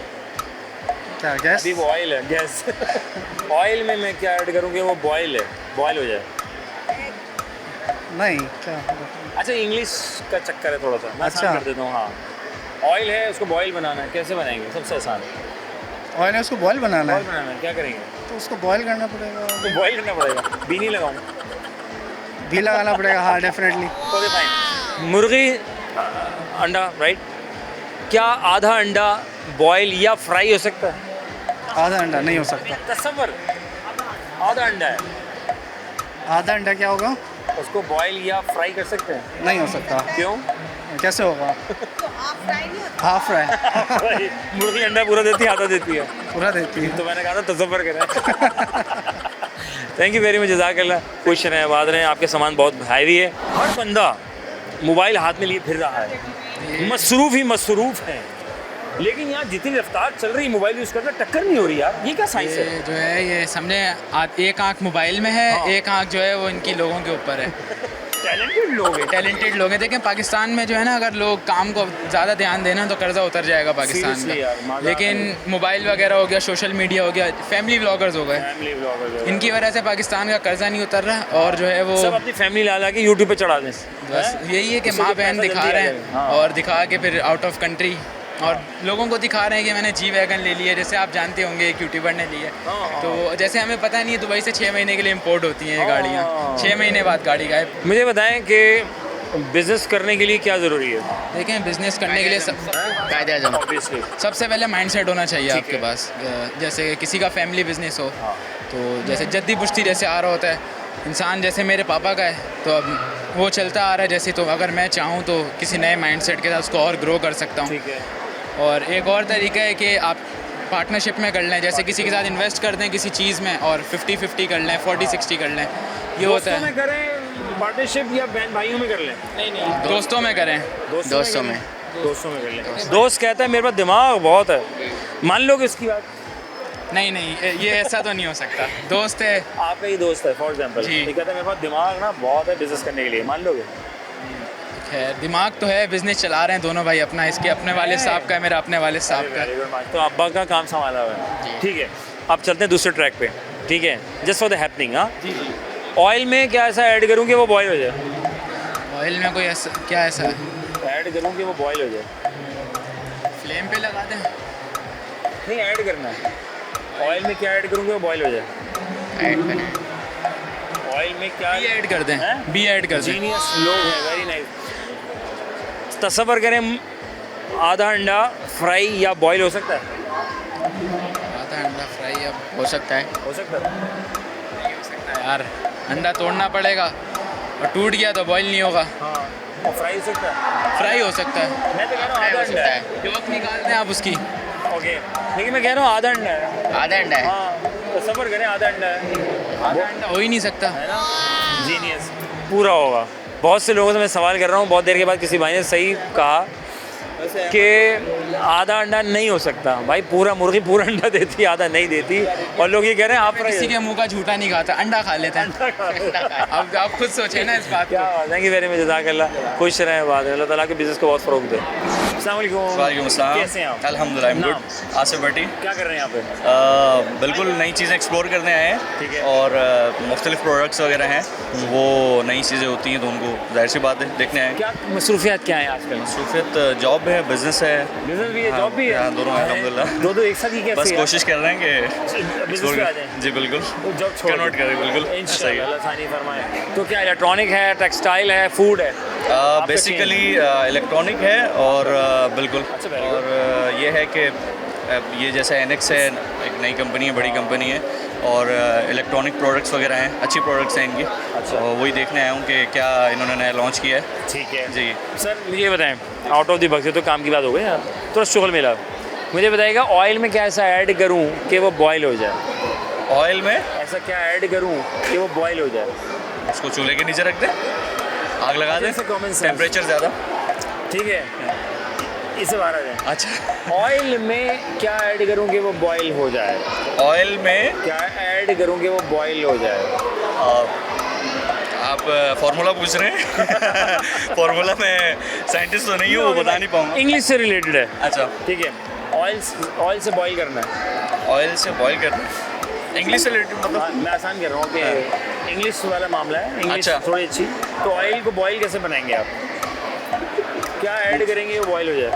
क्या गैस? अभी वो ऑयल है, गैस। ऑयल में मैं क्या ऐड करूँ कि वो बॉयल है, बॉयल हो जाए। नहीं क्या? अच्छा, इंग्लिश का चक्कर है थोड़ा सा, मैं आसान अच्छा। कर देता हूँ। हाँ, ऑयल है, उसको बॉयल बनाना है, कैसे बनाएंगे? सबसे आसान। ऑयल है, उसको बॉयल बनाना बॉयल है, बनाना है, क्या करेंगे? तो उसको बॉयल करना पड़ेगा, तो बॉयल करना पड़ेगा, भी नहीं लगाऊँ। घी लगाना पड़ेगा। हाँ डेफिनेटली। Okay fine. मुर्गी अंडा, राइट? क्या आधा अंडा बॉयल या फ्राई हो सकता है? आधा अंडा नहीं हो सकता। तसव्वुर, आधा अंडा है, आधा अंडा क्या होगा? उसको बॉयल या फ्राई कर सकते हैं? नहीं हो सकता। क्यों? कैसे होगा? Half fry. मुर्गी अंडा पूरा देती है, आधा देती है? पूरा देती है। तो मैंने कहा था तसव्वुर करें। थैंक यू वेरी मच, जज़ाकल्लाह। खुश रहें, आबाद रहें, आपके सामान बहुत हैवी है। हर बंदा मोबाइल हाथ में लिए फिर रहा है, मसरूफ़ है, लेकिन यहाँ जितनी रफ्तार चल रही है मोबाइल यूज़ करना, टक्कर नहीं हो रही यार। ये क्या साइंस है? ये जो है ये समझे, एक आंख मोबाइल में है, एक आंख जो है वो इनकी लोगों के ऊपर है। टैलेंटेड लोग हैं। देखें पाकिस्तान में जो है ना, अगर लोग काम को ज़्यादा ध्यान देना तो कर्जा उतर जाएगा पाकिस्तान का। लेकिन मोबाइल वगैरह हो गया, सोशल मीडिया हो गया, फैमिली व्लॉगर्स हो गए, इनकी वजह से पाकिस्तान का कर्जा नहीं उतर रहा। और जो है वो सब अपनी फैमिली ला के यूट्यूब पे चढ़ा दें। बस यही है कि माँ बहन दिखा रहे हैं और दिखा के फिर आउट ऑफ कंट्री और लोगों को दिखा रहे हैं कि मैंने जी वैगन ले लिया। जैसे आप जानते होंगे एक यूट्यूबर ने लिया, तो जैसे हमें पता नहीं है दुबई से 6 महीने के लिए इंपोर्ट होती हैं ये गाड़ियाँ, 6 महीने बाद गाड़ी गायब। मुझे बताएं कि बिज़नेस करने के लिए क्या ज़रूरी है? देखें बिज़नेस करने के लिए सबसे पहले माइंडसेट होना चाहिए आपके पास। जैसे किसी का फैमिली बिजनेस हो, तो जैसे जद्दी पुश्ती जैसे आ रहा होता है इंसान, जैसे मेरे पापा का है तो अब वो चलता आ रहा है जैसे, तो अगर मैं चाहूँ तो किसी नए माइंडसेट के साथ उसको और ग्रो कर सकता हूँ। और एक और तरीका है कि आप पार्टनरशिप में कर लें, जैसे किसी के साथ इन्वेस्ट कर दें किसी चीज़ में और 50-50 कर लें, 40-60 कर लें, ये होता है। पार्टनरशिप या बहन भाइयों में कर लें? नहीं, दोस्तों में करें। दोस्तों में कर लें। दोस्त कहता है मेरे पास दिमाग बहुत है, मान लोगे उसकी बात? नहीं, ये ऐसा तो नहीं हो सकता। दोस्त है, आपका ही दोस्त है फॉर एग्जांपल, ठीक कहता है मेरे पास दिमाग ना बहुत है बिजनेस करने के लिए, मान लोगे? खैर दिमाग तो है, बिजनेस चला रहे हैं दोनों भाई अपना, इसके अपने वाले साहब का है, मेरा अपने वाले साहब का। तो अब्बा का काम संभाला हुआ है, ठीक है। अब चलते हैं दूसरे ट्रैक पे, ठीक है, जस्ट फॉर द हैपनिंग। हाँ, ऑयल में क्या ऐसा ऐड करूँ कि वो बॉयल हो जाए? ऑयल में कोई ऐसा क्या ऐसा ऐड करूँ कि वो बॉयल हो जाए? फ्लेम पे लगा दें? नहीं, ऐड करना है। ऑयल में क्या ऐड करूँ कि वो बॉयल हो जाए? ऐड करें। ऑयल में क्या ऐड कर दें? बी ऐड कर दें। जीनियस लोग हैं, वेरी नाइस। तसव्वुर करें आधा अंडा फ्राई या बॉयल हो सकता है? आधा अंडा फ्राई या हो सकता है? हो सकता है? नहीं हो सकता यार, अंडा तोड़ना पड़ेगा और टूट गया तो बॉयल नहीं होगा। हाँ, और फ्राई हो सकता है? फ्राई हो सकता है। मैं तो कह रहा हूँ आधा अंडा है। योक निकाल दें आप उसकी। ओके, लेकिन मैं कह रहा हूँ आधा अंडा है। आधा अंडा है? हाँ, तसव्वुर करें आधा अंडा है। आधा अंडा हो ही नहीं सकता है ना? जीनियस पूरा होगा। बहुत से लोगों से मैं सवाल कर रहा हूँ, बहुत देर के बाद किसी भाई ने सही कहा कि आधा अंडा नहीं हो सकता। भाई पूरा मुर्गी पूरा अंडा देती है, आधा नहीं देती, और लोग ये कह रहे हैं आप किसी के मुंह का झूठा नहीं खाता, अंडा खा लेते हैं। अब आप खुद सोचें ना इस बात को। थैंक यू वेरी मच, जज़ाकल्लाह। खुश रहें, बाद अल्लाह ताला के बिज़नेस को बहुत फ़रोग़ दे। अस्सलाम वालेकुम। कैसे हैं आप? अल्हम्दुलिल्लाह, I'm good। आसिफ भट्टी। क्या कर रहे हैं यहाँ पे? बिल्कुल नई चीज़ें एक्सप्लोर करने आए हैं, ठीक है। और मुख्तलिफ प्रोडक्ट्स वगैरह हैं, वो नई चीज़ें होती हैं तो उनको जाहिर सी बात है देखने आए हैं। क्या मसरूफियत क्या है आजकल? मसरूफियत जॉब है, बिज़नेस है। बिज़नेस भी है, जॉब भी है? हाँ, दोनों हैं अल्हम्दुलिल्लाह। दो एक साथ ही कैसे? बस कोशिश कर रहे हैं कि बिज़नेस पे आ जाएं। जी बिल्कुल, जॉब छोड़ कन्वर्ट करें, बिल्कुल सही है। अल्लाह सानी फरमाए। तो क्या इलेक्ट्रॉनिक है, टेक्सटाइल है, फूड है? बेसिकली इलेक्ट्रॉनिक है, और बिल्कुल, और ये है कि ये जैसा एनेक्स है, एक नई कंपनी है, बड़ी कंपनी है, और इलेक्ट्रॉनिक प्रोडक्ट्स वगैरह हैं, अच्छी प्रोडक्ट्स हैं इनकी। अच्छा। और वही देखने आया हूँ कि क्या इन्होंने नया लॉन्च किया है। ठीक है जी सर, मुझे बताएं, आउट ऑफ द बॉक्स, तो काम की बात हो गई यार, थोड़ा शुगल मिला, मुझे बताइएगा ऑयल में क्या ऐसा ऐड करूँ कि वो बॉयल हो जाए? ऑयल में ऐसा क्या ऐड करूँ कि वो बॉयल हो जाए? उसको चूल्हे के नीचे रख दें, आग लगा दें, टेम्परेचर ज़्यादा, ठीक है, इसे बाहर आ जाए। अच्छा। ऑयल में क्या ऐड करूँ कि वो बॉयल हो जाए? ऑयल में क्या ऐड करूँ कि वो बॉयल हो जाए? आप फार्मूला पूछ रहे हैं? फार्मूला में साइंटिस्ट तो नहीं हूँ, वो बता नहीं पाऊँगा। इंग्लिश से रिलेटेड है। अच्छा, ठीक है, ऑयल से बॉयल करना है। ऑयल से बॉईल करना, इंग्लिश से रिलेटेड मतलब मैं आसान कर रहा हूँ कि इंग्लिश वाला मामला है, इंग्लिश अच्छा। थोड़ी अच्छी। तो ऑयल को बॉईल कैसे बनाएंगे आप? क्या ऐड करेंगे वो बॉईल हो जाए?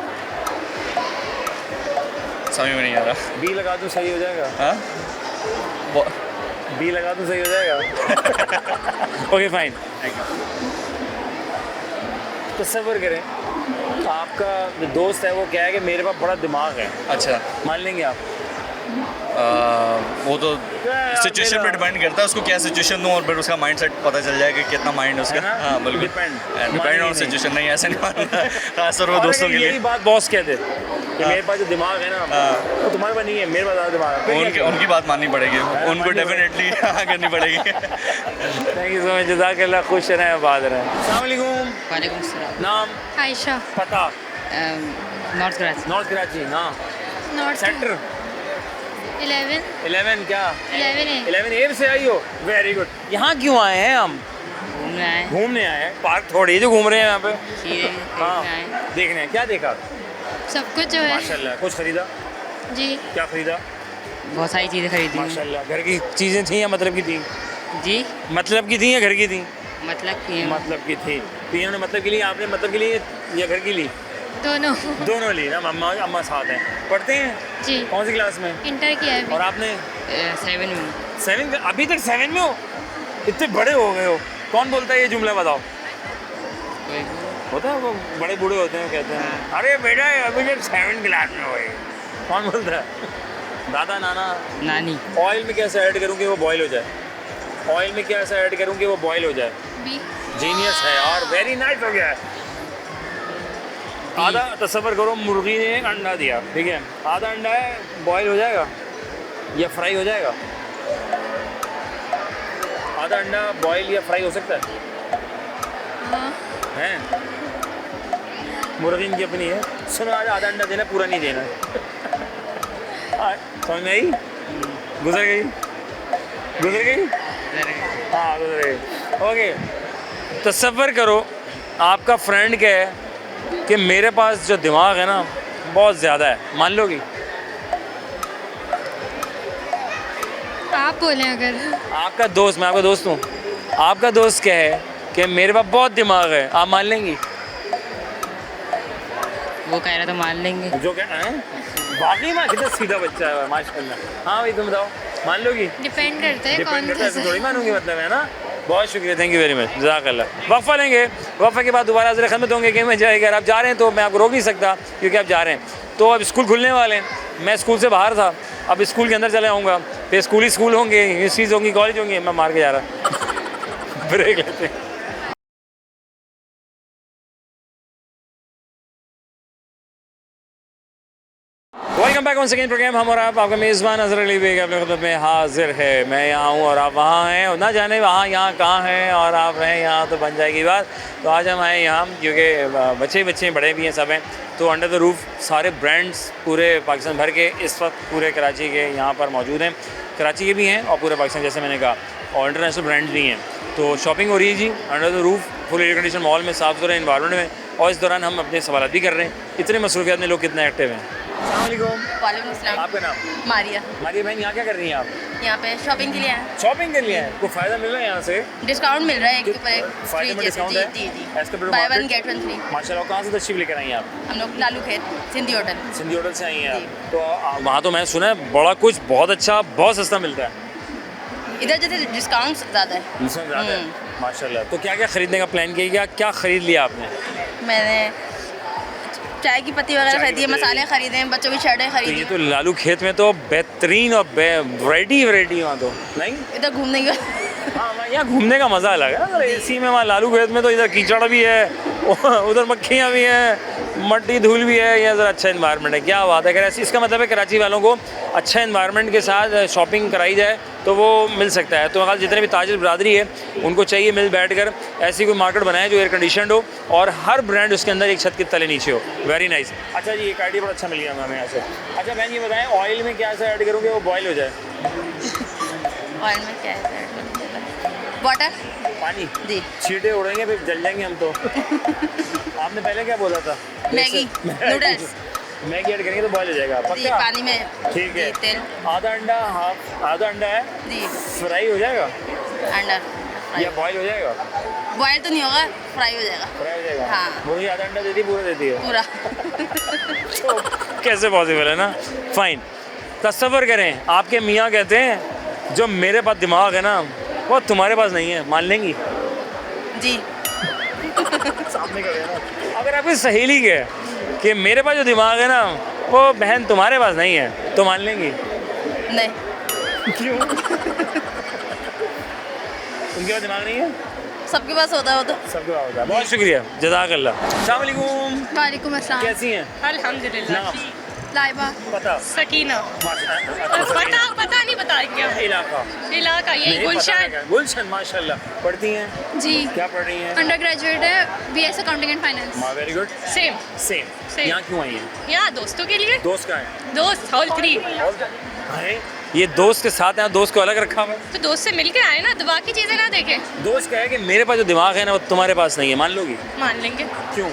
समझ में नहीं आ रहा। बी लगा दूँ सही हो जाएगा? हाँ, बी लगा दूँ सही हो जाएगा? Okay fine. तसव्वुर करें आपका जो दोस्त है वो क्या है कि मेरे पास बड़ा दिमाग है, अच्छा। मान लेंगे आप? वो तो सिचुएशन पे डिपेंड करता है, उसको क्या सिचुएशन दूँ और फिर उसका माइंड सेट पता चल जाएगा कि कितना माइंड उसका। हाँ बिल्कुल, डिपेंड ऑन सिचुएशन। नहीं ऐसे नहीं मानना, खासतौर पर दोस्तों के लिए। यही बात बॉस कहते कि मेरे पास जो दिमाग है ना वो तुम्हारे पास नहीं है, मेरे पास ज़्यादा दिमाग है। उनकी बात माननी पड़ेगी, उनको डेफिनेटली हाँ करनी पड़ेगी। थैंक यू सो मच, जज़ाकल्लाह, खुश रहें, आबाद रहें। अस्सलाम वालेकुम। वालेकुम सलाम। नाम? आयशा। पता? नॉर्थ कराची। नॉर्थ कराची। हाँ, नॉर्थ सेक्टर 11 क्या? 11 11 से आई हो? Very good. यहाँ क्यों आए हैं हम? घूमने आए हैं। पार्क थोड़ी जो घूम रहे हैं यहाँ पे। हाँ, देखने हैं। क्या देखा? सब कुछ जो है। माशाल्लाह। कुछ खरीदा? जी। क्या खरीदा? बहुत सारी चीज़ें खरीदी। माशाल्लाह। घर की चीज़ें थी या मतलब की थी? जी, मतलब की थी या घर की थी? मतलब की थी। तो इन्होंने मतलब की ली, आपने मतलब की ली या घर की ली? दोनों ली ना। अम्मा साथ हैं। पढ़ते हैं? जी। कौन सी क्लास में? इंटर किया है। और आपने? 7 में। 7 में? अभी तक 7 में हो? इतने बड़े हो गए हो। कौन बोलता है ये जुमला, बताओ? होता है वो बड़े बूढ़े होते हैं, कहते हैं अरे बेटा अभी तक 7 क्लास में हो। कौन बोलता है? दादा, नाना, नानी। ऑयल में कैसे ऐड करूँ कि वो बॉयल हो जाए? ऑयल में क्या ऐसा ऐड करूँ कि वो बॉयल हो जाए? जीनियस है यार, वेरी नाइस हो गया है। आधा तसव्वुर करो, मुर्गी ने एक अंडा दिया, ठीक है, आधा अंडा है, बॉयल हो जाएगा या फ्राई हो जाएगा? आधा अंडा बॉयल या फ्राई हो सकता है? हैं? मुर्गी की अपनी है। सुनो, आज आधा अंडा देना, पूरा नहीं देना। समझ में आई? गुजर गई? हाँ गुजर गई। ओके, तसव्वुर करो आपका फ्रेंड क्या है कि मेरे पास जो दिमाग है ना बहुत ज़्यादा है, मान लोगी? आप बोलें अगर। आपका दोस्त, मैं आपका दोस्त हूँ, आपका दोस्त क्या है कि मेरे पास बहुत दिमाग है, आप मान लेंगी? वो कह रहा था मान लेंगे। जो क्या है? बाकी में कितना सीधा बच्चा है माशाल्लाह। हाँ भाई तुम बताओ, मान लोगी? डिपेंड करता है कौन करता है, ऐसे थोड़ी मानूंगी, मतलब है ना। बहुत शुक्रिया, थैंक यू वेरी मच, जज़ाकल्लाह। वक्फा लेंगे, वक्फे के बाद दोबारा हाज़िर खिदमत होंगे। गेम में जाएगा, अगर आप जा रहे हैं तो मैं आपको रोक नहीं सकता क्योंकि आप जा रहे हैं। तो अब स्कूल खुलने वाले हैं, मैं स्कूल से बाहर था, अब स्कूल के अंदर चले आऊँगा, फिर स्कूल होंगे, यूनिवर्सिटीज़ होंगी, कॉलेज होंगे, मैं मार के जा रहा। ब्रेक लेते हैं। Welcome back one second program. हम और आपका मेज़बान अज़हर अली बेग अपने खिदमत में हाजिर है। मैं यहाँ हूँ और आप वहाँ हैं, और ना जाने वहाँ यहाँ कहाँ हैं और आप रहें यहाँ तो बन जाएगी बात। तो आज हम आए यहाँ क्योंकि बच्चे बड़े भी हैं, सब हैं। तो अंडर द रूफ सारे ब्रांड्स पूरे पाकिस्तान भर के इस वक्त पूरे कराची के यहाँ पर मौजूद हैं। कराची के भी हैं और पूरे पाकिस्तान, जैसे मैंने कहा, और इंटरनेशनल ब्रांड्स भी हैं। तो शॉपिंग हो रही है जी under the roof, full air condition mall में, साफ़ सुथरे इन्वायरमेंट में, और इस दौरान हम अपने सवाल भी कर रहे हैं। इतने मसरूफियात में लोग कितने एक्टिव हैं। वालेकुम अस्सलाम। आपका नाम? मारिया। मारिया बहन, यहाँ क्या कर रही हैं आप? यहाँ पे शॉपिंग के लिए आए। शॉपिंग के लिए हैं? कोई फ़ायदा मिल रहा है यहाँ से? डिस्काउंट मिल रहा है, एक के ऊपर एक फ्री जैसे। डिस्काउंट है? जी। Buy 1 get 1 free. माशाल्लाह। कहाँ से तशरीफ लेकर आई हैं आप? हम लोग लालू खेत, सिंधी होटल। सिंधी होटल से आई हैं आप? तो वहाँ तो मैंने सुना है बड़ा कुछ बहुत अच्छा, बहुत सस्ता मिलता है। इधर जैसे डिस्काउंट ज़्यादा है। डिस्काउंट ज़्यादा है माशाल्लाह। तो क्या क्या खरीदने का प्लान किया, क्या खरीद लिया आपने? मैंने चाय की पत्ती वगैरह खरीदी है, मसाले खरीदे हैं, बच्चों की शर्टें खरीदी। ये तो लालू खेत में तो बेहतरीन और वैरायटी वहाँ तो नहीं। इधर घूमने की हाँ, यहाँ घूमने का मज़ा अलग है ना। एसी में, वहाँ लालू खेत में तो इधर कीचड़ भी है, उधर मक्खियाँ भी हैं, मट्टी धूल भी है, ये ज़रा अच्छा इन्वायरमेंट है। क्या बात है। अगर ऐसी, इसका मतलब है कराची वालों को अच्छा इन्वायरमेंट के साथ शॉपिंग कराई जाए तो वो मिल सकता है। तो अगर जितने भी ताजिर बरादरी है उनको चाहिए मिल बैठ कर ऐसी कोई मार्केट बनाए जो एयर कंडीशनड हो और हर ब्रांड उसके अंदर एक छत के तले नीचे हो। Very nice. अच्छा जी, एक आइडिया बड़ा अच्छा मिल गया हमें यहाँ से। अच्छा बहन ये बताएं, ऑयल में क्या ऐसा ऐड करूँगी वो बॉयल हो जाए? ऑयल में क्या है? वाटर, पानी जी। छींटे उड़ेंगे फिर जल जाएंगे हम तो। आपने पहले क्या बोला था? Maggi noodles. मैगी ऐड करेंगे तो बॉयल हो जाएगा जी पक्का? पानी में ठीक है। जी, तेल आधा अंडा आधा अंडा है जी फ्राई हो जाएगा अंडा या बॉयल हो जाएगा? बॉयल तो नहीं होगा, फ्राई हो जाएगा। फ्राई हो जाएगा। हाँ। मुर्गी आधा अंडा देती पूरा देती है? पूरा। तो कैसे पॉसिबल है ना? फाइन, तसव्वुर करें आपके मियाँ कहते हैं जो मेरे पास दिमाग है ना वो तुम्हारे पास नहीं है, मान लेंगी? जी। सामने कर ना। अगर आपकी सहेली के कि मेरे पास जो दिमाग है ना वो बहन तुम्हारे पास नहीं है तो मान लेंगी? नहीं। क्यों? उनके पास दिमाग नहीं है? सबके पास होता है वो तो। सबके पास होता है। बहुत शुक्रिया, जज़ाकल्लाह। अस्सलाम वालेकुम। वालेकुम अस्सलाम। कैसी हैं? अल्हम्दुलिल्लाह। नाम? लाइबा। पता? सकीना। पता नहीं बताएंगे हम। इलाका ये नहीं, गुलशन। पता है। गुलशन माशाल्लाह। पढ़ती हैं? जी। क्या पढ़ रही हैं? अंडर ग्रेजुएट है, BS accounting and finance. Very good. Same. Same. यहाँ क्यों आई हैं? यहाँ दोस्तों के लिए। दोस्त कहाँ हैं? दोस्त हॉल 3। हैं? ये दोस्त के साथ हैं, दोस्त को अलग रखा हुआ है? तो दोस्त से मिलके आए ना, तो बाकी चीजें ना देखें। दोस्त कहे कि मेरे पास जो दिमाग है ना वो तुम्हारे पास नहीं है, मान लोगी? मान लेंगे। क्यों?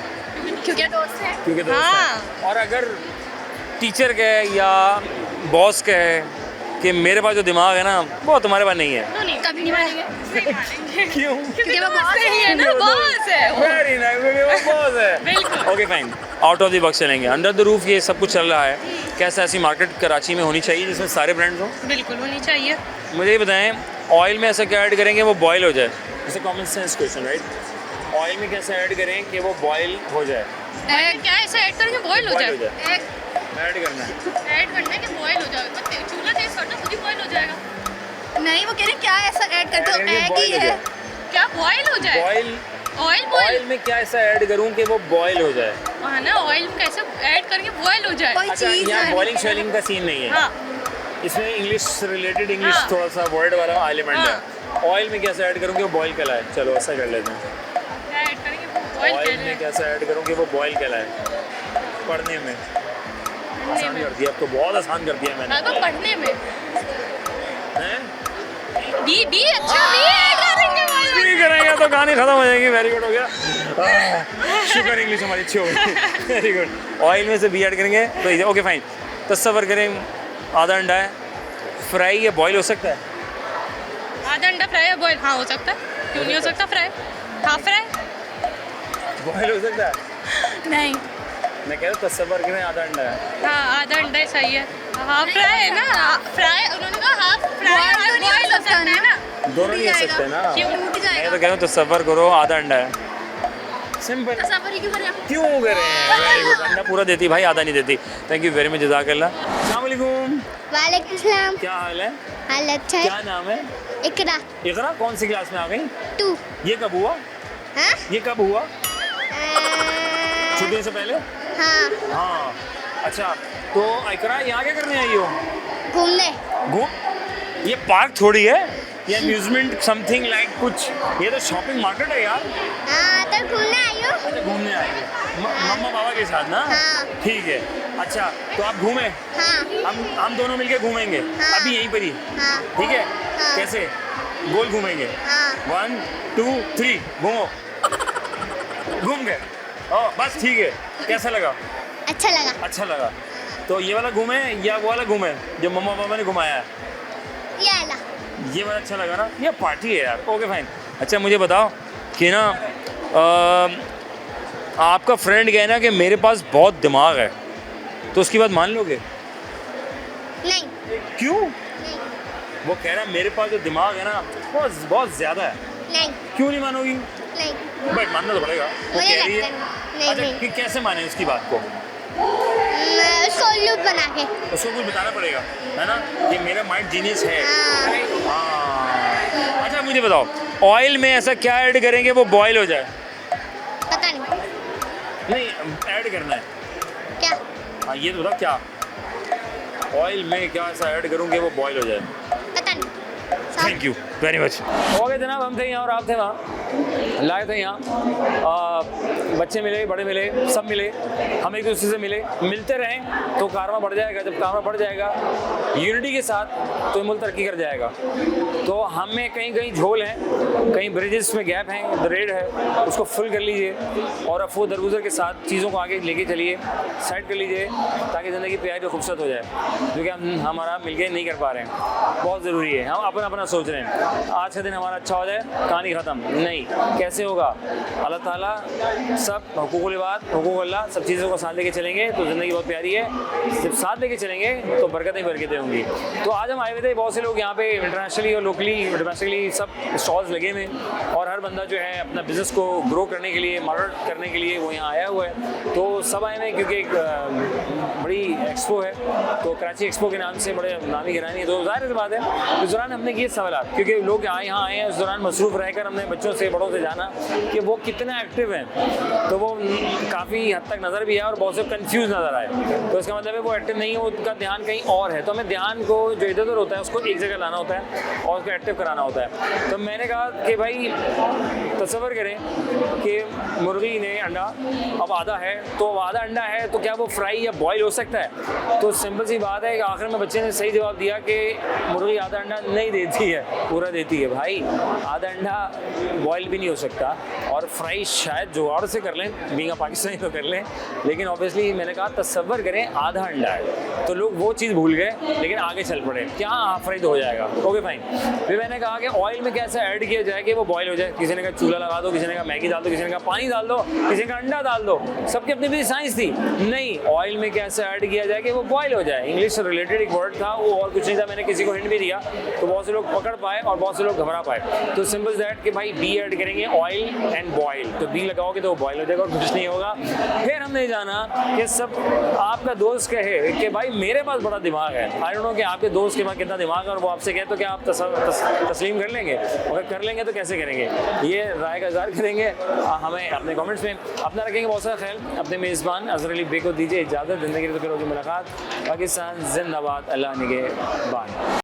क्योंकि दोस्त है। क्योंकि दोस्त हाँ। है। और अगर टीचर कहे या बॉस कहे कि मेरे पास जो दिमाग है ना वो तुम्हारे पास नहीं है? तो नहीं, कभी नहीं मानेंगे। क्यों? क्योंकि वो बॉस है ना, बॉस है। वेरी नाइस, क्योंकि वो बॉस है। बिल्कुल। Okay fine, out of the box चलेंगे। अंडर द रूफ ये सब कुछ चल रहा है, कैसा ऐसी मार्केट कराची में होनी चाहिए जिसमें सारे ब्रांड्स हों? बिल्कुल होनी चाहिए। मुझे ये बताएं, ऑयल में ऐसा क्या ऐड करेंगे वो बॉयल हो जाए? It's a common sense question right? Oil में कैसे ऐड करें कि वो बॉयल हो जाए? क्या ऐसा ऐड करेंगे बॉयल हो Boil हो जाए? ऐड करना है। ऐड करना है कि बॉयल हो जाएगा। चूल्हा तेज करना, खुद ही बॉयल हो जाएगा। नहीं, वो कह रहे हैं क्या ऐसा ऐड करते हो? एग ही है। क्या बॉयल हो जाए? बॉयल ऑयल में क्या ऐसा ऐड करूं कि वो बॉयल हो जाए? हाँ ना, ऑयल में कैसे ऐड करेंगे बॉयल हो जाए? अच्छा, यहाँ बॉइलिंग शेलिंग का सीन नहीं है। हाँ। इसमें इंग्लिश रिलेटेड इंग्लिश हाँ। थोड़ा सा वर्ड वाला एलिमेंट है। ऑयल में कैसे ऐड करूं कि वो बॉयल कहलाए? चलो ऐसा कर लेते हैं। ऐड करेंगे वो बॉयल ऑयल में कैसे ऐड करूं कि वो बॉयल कहलाए? पढ़ने में आसान कर दिया, अब तो बहुत आसान कर दिया मैंने। तो पढ़ने में हैं? बी अच्छा बी ऐड करेंगे बॉयल। बी करेंगे तो कहानी खत्म हो जाएगी। वेरी गुड हो गया। शुक्र इंग्लिश हमारी अच्छी हो गई। Very good. ऑयल में से बी ऐड करेंगे तो ओके फाइन। तस्वर करें आधा अंडा है, फ्राई या बॉयल हो सकता है? आधा अंडा फ्राई या बॉयल? हाँ हो सकता है, क्यों नहीं हो सकता? Fry, half fry. बॉयल हो सकता है? नहीं, मैं कह रहा हूँ तस्वर करें आधा अंडा है। हाँ आधा अंडा ही सही है। हाफ फ्राई है ना, फ्राई उन्होंने कहा हाफ फ्राई और बॉयल हो सकता है ना। दोनों नहीं हो सकते ना। क्यों टूट मैं जाएगा? तो कह रहा हूँ तस्वर करो आधा अंडा है। सिंपल। तस्वर ही क्यों करें? क्यों करें? Very good. अंडा पूरा देती भाई, आधा नहीं देती। थैंक यू वेरी मच, जज़ाकल्लाह। अस्सलाम वालेकुम। वालेकुम सलाम। क्या हाल है? हाल अच्छा है। क्या नाम है? इकरा। इकरा कौन सी क्लास में आ गई? 2। ये कब हुआ? हाँ? ये कब हुआ? छुट्टियों से पहले? हाँ। हाँ। अच्छा, तो इकरा यहाँ क्या करने आई हो? घूमने। घूम? ये पार्क थोड़ी है, ये अम्यूजमेंट समथिंग लाइक कुछ, ये तो शॉपिंग मार्केट है यार। हाँ तो घूमने आई हो। अच्छा घूमने आई हो मम्मा पापा के साथ ना? हाँ। ठीक है। अच्छा तो आप घूमे? हाँ। हम दोनों मिलके घूमेंगे। हाँ। अभी यहीं पर ही? हाँ। ठीक है। हाँ। कैसे? गोल घूमेंगे? हाँ। 1 2 3 घूमो। घूम गए? ओह बस ठीक है। कैसा लगा? अच्छा लगा। अच्छा लगा। तो ये वाला घूमे या वो वाला घूमे जो मम्मा पापा ने घुमाया है? ये वाला। ये वाला अच्छा लगा ना? ये पार्टी है यार। Okay fine. अच्छा मुझे बताओ कि ना आपका फ्रेंड कहे ना कि मेरे पास बहुत दिमाग है, तो उसकी बात मान लोगे? नहीं। क्यों? नहीं। वो कह रहा है मेरे पास जो दिमाग है ना बहुत बहुत ज़्यादा है। नहीं। क्यों नहीं मानोगी? नहीं। बट मानना तो पड़ेगा। वो मुझे कह रही है। लगता नहीं। अच्छा नहीं। कि कैसे माने उसकी बात को? उसको उल्लू बना के। उसको कुछ बताना पड़ेगा है ना कि मेरा माइंड जीनियस है। हाँ। अच्छा मुझे बताओ ऑयल में ऐसा क्या ऐड करेंगे वो बॉयल हो जाए? पता नहीं। नहीं ऐड करना है। क्या? हाँ ये तो बताओ क्या ऑयल में क्या ऐसा ऐड करूँ कि वो बॉयल हो जाए? पता नहीं। Thank you. Very much. Okay जनाब, हम थे यहाँ और आप थे वहाँ, लाए थे यहाँ, बच्चे मिले, बड़े मिले, सब मिले, हम एक दूसरे से मिले, मिलते रहें तो कारवां बढ़ जाएगा। जब कारवां बढ़ जाएगा यूनिटी के साथ तो मुल्क तरक्की कर जाएगा। तो हमें कहीं कहीं झोल हैं, कहीं ब्रिजेस में गैप हैं, रेड है, उसको फुल कर लीजिए और अफू दरगुजर के साथ चीज़ों को आगे लेके चलिए, साइड कर लीजिए ताकि ज़िंदगी प्यारी और खूबसूरत हो जाए, जो कि हम हमारा मिलके नहीं कर पा रहे हैं। बहुत ज़रूरी है, हम अपना अपना सोच रहे हैं आज का दिन हमारा अच्छा हो जाए, कहानी ख़त्म नहीं। कैसे होगा? अल्लाह ताला सब हुकूकुल इबाद, हुकूक अल्लाह, सब चीज़ों को साथ लेके चलेंगे तो ज़िंदगी बहुत प्यारी है। जब साथ लेके चलेंगे तो बरकतें बरकतें होंगी। तो आज हम आए हुए थे, बहुत से लोग यहाँ पे इंटरनेशनली और लोकली डोमेस्टिकली सब स्टॉल्स लगे हुए हैं और हर बंदा जो है अपना बिज़नेस को ग्रो करने के लिए, मार्केट करने के लिए वो यहाँ आया हुआ है। तो सब आए हुए हैं क्योंकि एक बड़ी एक्सपो है, तो कराची एक्सपो के नाम से बड़े नामी गिरानी है। तो ज़ाहिर सी बात है, इस दौरान हमने किए सवाल, क्योंकि लोग यहाँ आए हैं, उस दौरान मसरूफ़ रहकर हमने बच्चों से, बड़ों से जाना कि वो कितना एक्टिव हैं। तो वो काफ़ी हद तक नज़र भी है और बहुत से कंफ्यूज नज़र आए, तो इसका मतलब है वो एक्टिव नहीं है, उनका ध्यान कहीं और है। तो हमें ध्यान को जो इधर उधर होता है उसको एक जगह लाना होता है और उसको एक्टिव कराना होता है। तो मैंने कहा कि भाई तसव्वुर करें कि मुर्गी ने अंडा अब आधा है, तो आधा अंडा है तो क्या वो फ्राई या बॉयल हो सकता है? तो सिंपल सी बात है कि आखिर में बच्चे ने सही जवाब दिया कि मुर्गी आधा अंडा नहीं देती है, पूरा देती है। भाई आधा अंडा बॉयल भी नहीं हो सकता और फ्राई शायद जुगाड़ से कर लें, बींगा पाकिस्तानी तो कर लें, लेकिन ऑब्वियसली मैंने कहा तसव्वुर करें आधा अंडा है, तो लोग वो चीज़ भूल गए लेकिन आगे चल पड़े, क्या हाफ फ्राई तो हो जाएगा। Okay fine. फिर मैंने कहा कि ऑयल में कैसे ऐड किया जाए कि वो बॉयल हो जाए। किसी ने कहा चूल्हा लगा दो, किसी ने कहा मैगी डाल दो, किसी ने कहा पानी डाल दो, किसी ने कहा अंडा डाल दो, सबकी अपनी अपनी साइंस थी। नहीं, ऑयल में कैसे ऐड किया जाए कि वो बॉयल हो जाए। इंग्लिश से रिलेटेड एक वर्ड था वो, और कुछ नहीं था, मैंने किसी को हिंट भी दिया तो बहुत से लोग पकड़ पाए और बहुत से लोग घबरा पाए। तो सिंपल दैट कि भाई बी ऐड करेंगे ऑयल एंड बॉयल, तो बी लगाओगे तो वो बॉयल हो जाएगा और कुछ नहीं होगा। फिर हमने जाना कि सब आपका दोस्त कहे कि भाई मेरे पास बड़ा दिमाग है, आई डोंट नो कि आपके दोस्त के पास कितना दिमाग है, और वो आपसे कहे तो क्या आप तस्लीम कर लेंगे? अगर कर लेंगे तो कैसे करेंगे? ये राय का इज़हार करेंगे हमें अपने कमेंट्स में। अपना रखेंगे बहुत सारा ख्याल। अपने मेज़बान अज़हर अली बेग को दीजिए इजाज़त। ज़िंदगी तो फिर होगी मुलाकात। पाकिस्तान जिंदाबाद, अल्लाह निगहबान।